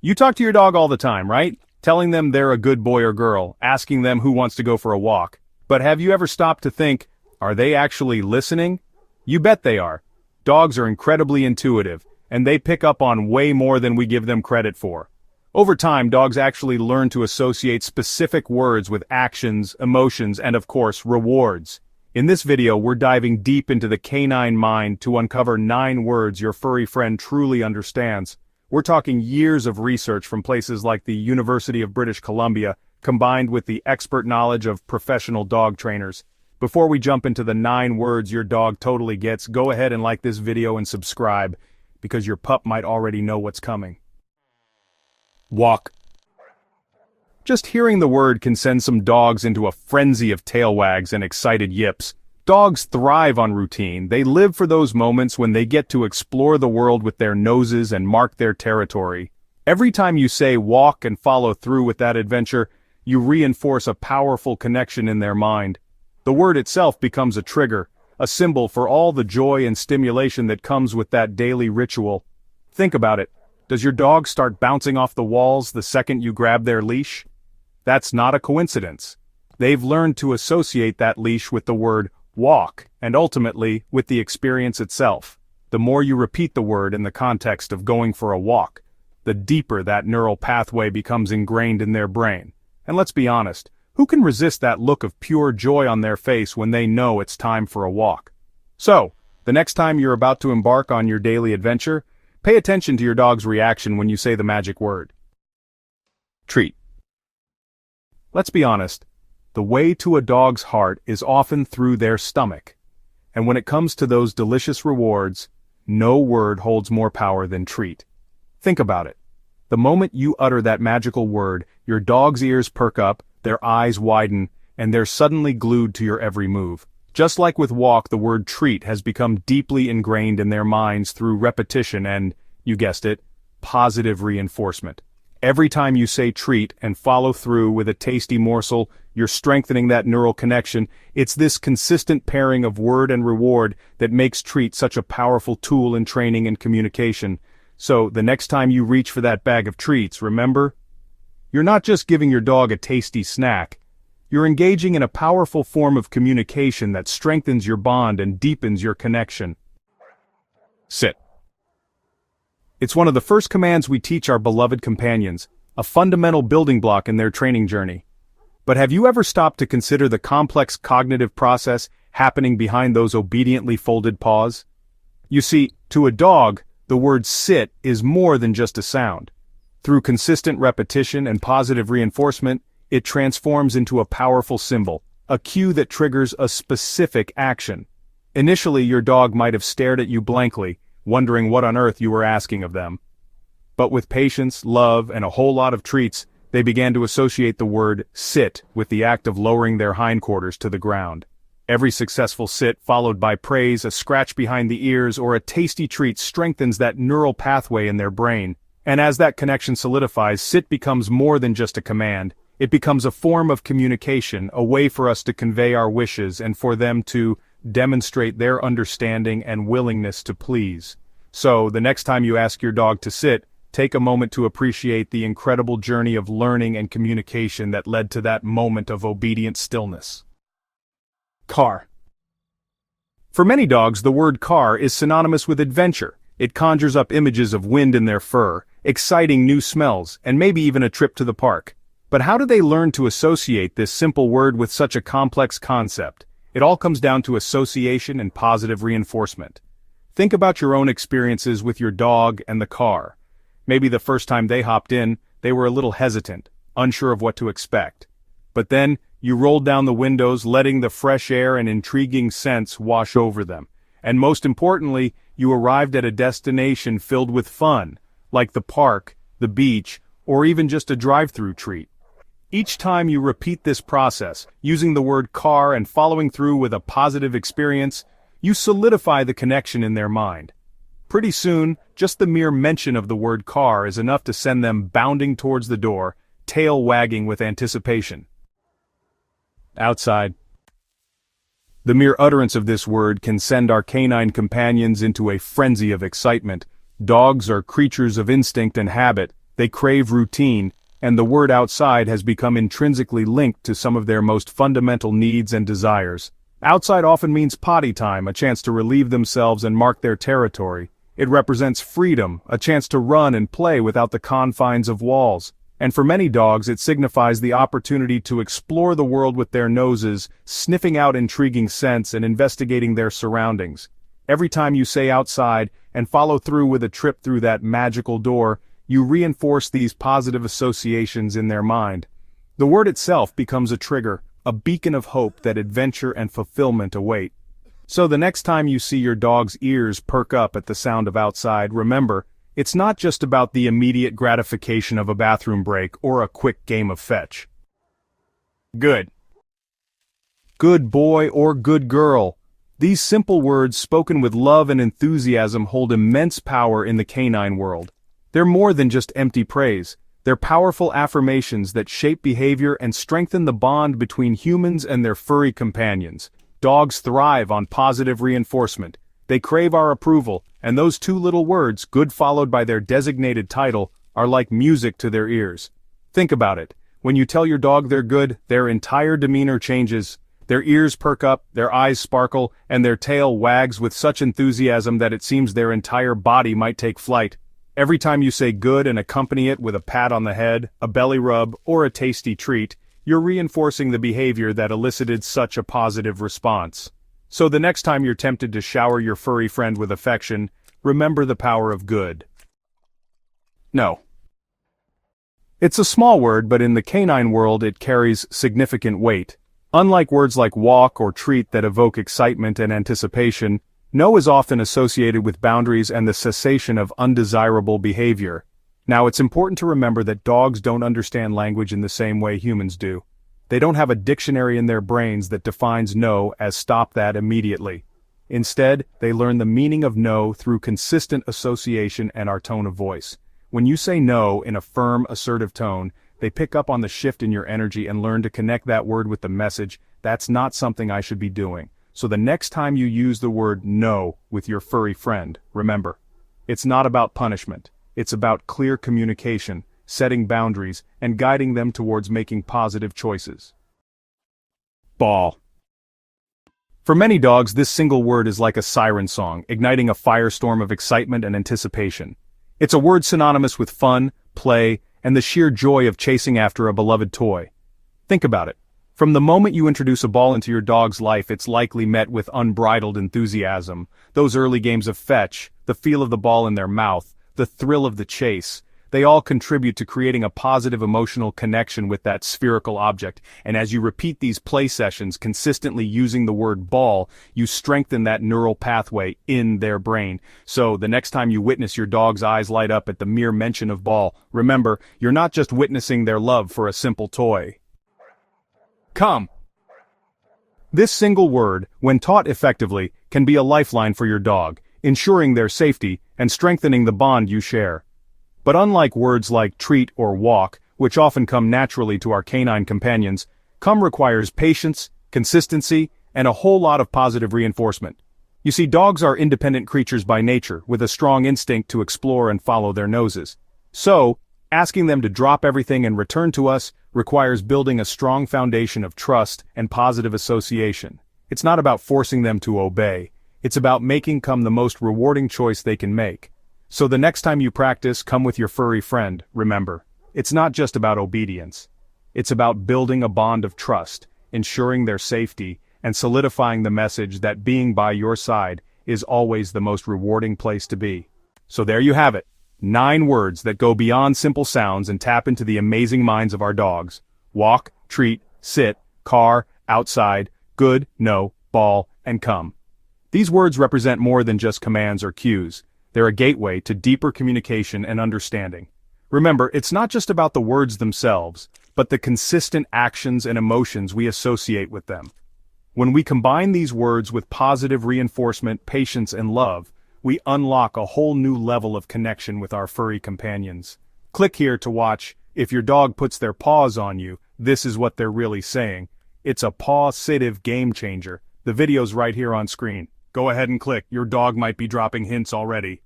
You talk to your dog all the time, right? Telling them they're a good boy or girl, asking them who wants to go for a walk. But have you ever stopped to think, are they actually listening? You bet they are. Dogs are incredibly intuitive, and they pick up on way more than we give them credit for. Over time, dogs actually learn to associate specific words with actions, emotions, and of course, rewards. In this video, we're diving deep into the canine mind to uncover 9 words your furry friend truly understands. We're talking years of research from places like the University of British Columbia, combined with the expert knowledge of professional dog trainers. Before we jump into the 9 words your dog totally gets, go ahead and like this video and subscribe, because your pup might already know what's coming. Walk. Just hearing the word can send some dogs into a frenzy of tail wags and excited yips. Dogs thrive on routine. They live for those moments when they get to explore the world with their noses and mark their territory. Every time you say walk and follow through with that adventure, you reinforce a powerful connection in their mind. The word itself becomes a trigger, a symbol for all the joy and stimulation that comes with that daily ritual. Think about it. Does your dog start bouncing off the walls the second you grab their leash? That's not a coincidence. They've learned to associate that leash with the word walk, and ultimately, with the experience itself. The more you repeat the word in the context of going for a walk, the deeper that neural pathway becomes ingrained in their brain. And let's be honest, who can resist that look of pure joy on their face when they know it's time for a walk? So, the next time you're about to embark on your daily adventure, pay attention to your dog's reaction when you say the magic word. Treat. Let's be honest, the way to a dog's heart is often through their stomach. And when it comes to those delicious rewards, no word holds more power than treat. Think about it. The moment you utter that magical word, your dog's ears perk up, their eyes widen, and they're suddenly glued to your every move. Just like with walk, the word treat has become deeply ingrained in their minds through repetition and, you guessed it, positive reinforcement. Every time you say treat and follow through with a tasty morsel, you're strengthening that neural connection. It's this consistent pairing of word and reward that makes treat such a powerful tool in training and communication. So, the next time you reach for that bag of treats, remember? You're not just giving your dog a tasty snack. You're engaging in a powerful form of communication that strengthens your bond and deepens your connection. Sit. It's one of the first commands we teach our beloved companions, a fundamental building block in their training journey. But have you ever stopped to consider the complex cognitive process happening behind those obediently folded paws? You see, to a dog, the word sit is more than just a sound. Through consistent repetition and positive reinforcement, it transforms into a powerful symbol, a cue that triggers a specific action. Initially, your dog might have stared at you blankly, wondering what on earth you were asking of them. But with patience, love, and a whole lot of treats, they began to associate the word sit with the act of lowering their hindquarters to the ground. Every successful sit followed by praise, a scratch behind the ears, or a tasty treat strengthens that neural pathway in their brain. And as that connection solidifies, sit becomes more than just a command. It becomes a form of communication, a way for us to convey our wishes and for them to demonstrate their understanding and willingness to please. So, the next time you ask your dog to sit, take a moment to appreciate the incredible journey of learning and communication that led to that moment of obedient stillness. Car. For many dogs, the word car is synonymous with adventure. It conjures up images of wind in their fur, exciting new smells, and maybe even a trip to the park. But how do they learn to associate this simple word with such a complex concept? It all comes down to association and positive reinforcement. Think about your own experiences with your dog and the car. Maybe the first time they hopped in, they were a little hesitant, unsure of what to expect. But then, you rolled down the windows, letting the fresh air and intriguing scents wash over them. And most importantly, you arrived at a destination filled with fun, like the park, the beach, or even just a drive-through treat. Each time you repeat this process, using the word car and following through with a positive experience, you solidify the connection in their mind. Pretty soon, just the mere mention of the word car is enough to send them bounding towards the door, tail wagging with anticipation. Outside. The mere utterance of this word can send our canine companions into a frenzy of excitement. Dogs are creatures of instinct and habit, They crave routine, and the word outside has become intrinsically linked to some of their most fundamental needs and desires. Outside often means potty time, a chance to relieve themselves and mark their territory. It represents freedom, a chance to run and play without the confines of walls. And for many dogs it signifies the opportunity to explore the world with their noses, sniffing out intriguing scents and investigating their surroundings. Every time you say outside and follow through with a trip through that magical door, you reinforce these positive associations in their mind. The word itself becomes a trigger, a beacon of hope that adventure and fulfillment await. So the next time you see your dog's ears perk up at the sound of outside, remember, it's not just about the immediate gratification of a bathroom break or a quick game of fetch. Good. Good boy or good girl. These simple words spoken with love and enthusiasm hold immense power in the canine world. They're more than just empty praise. They're powerful affirmations that shape behavior and strengthen the bond between humans and their furry companions. Dogs thrive on positive reinforcement. They crave our approval, and those two little words, good followed by their designated title, are like music to their ears. Think about it. When you tell your dog they're good, their entire demeanor changes. Their ears perk up, their eyes sparkle, and their tail wags with such enthusiasm that it seems their entire body might take flight. Every time you say good and accompany it with a pat on the head, a belly rub, or a tasty treat, you're reinforcing the behavior that elicited such a positive response. So the next time you're tempted to shower your furry friend with affection, remember the power of good. No. It's a small word, but in the canine world it carries significant weight. Unlike words like walk or treat that evoke excitement and anticipation, no is often associated with boundaries and the cessation of undesirable behavior. Now it's important to remember that dogs don't understand language in the same way humans do. They don't have a dictionary in their brains that defines no as stop that immediately. Instead, they learn the meaning of no through consistent association and our tone of voice. When you say no in a firm, assertive tone, they pick up on the shift in your energy and learn to connect that word with the message, that's not something I should be doing. So the next time you use the word no with your furry friend, remember, it's not about punishment. It's about clear communication, setting boundaries, and guiding them towards making positive choices. Ball. For many dogs, this single word is like a siren song, igniting a firestorm of excitement and anticipation. It's a word synonymous with fun, play, and the sheer joy of chasing after a beloved toy. Think about it. From the moment you introduce a ball into your dog's life, it's likely met with unbridled enthusiasm. Those early games of fetch, the feel of the ball in their mouth, the thrill of the chase, they all contribute to creating a positive emotional connection with that spherical object, and as you repeat these play sessions consistently using the word ball, you strengthen that neural pathway in their brain. So the next time you witness your dog's eyes light up at the mere mention of ball, remember, you're not just witnessing their love for a simple toy. Come. This single word, when taught effectively, can be a lifeline for your dog, ensuring their safety and strengthening the bond you share. But unlike words like treat or walk, which often come naturally to our canine companions, come requires patience, consistency, and a whole lot of positive reinforcement. You see, dogs are independent creatures by nature, with a strong instinct to explore and follow their noses. So, asking them to drop everything and return to us requires building a strong foundation of trust and positive association. It's not about forcing them to obey. It's about making come the most rewarding choice they can make. So the next time you practice, come with your furry friend, remember, it's not just about obedience. It's about building a bond of trust, ensuring their safety, and solidifying the message that being by your side is always the most rewarding place to be. So there you have it. 9 words that go beyond simple sounds and tap into the amazing minds of our dogs. Walk, treat, sit, car, outside, good, no, ball, and come. These words represent more than just commands or cues. They're a gateway to deeper communication and understanding. Remember, it's not just about the words themselves, but the consistent actions and emotions we associate with them. When we combine these words with positive reinforcement, patience, and love, we unlock a whole new level of connection with our furry companions. Click here to watch If Your Dog Puts Their Paws on You, This Is What They're Really Saying. It's a paw-sitive game changer. The video's right here on screen. Go ahead and click. Your dog might be dropping hints already.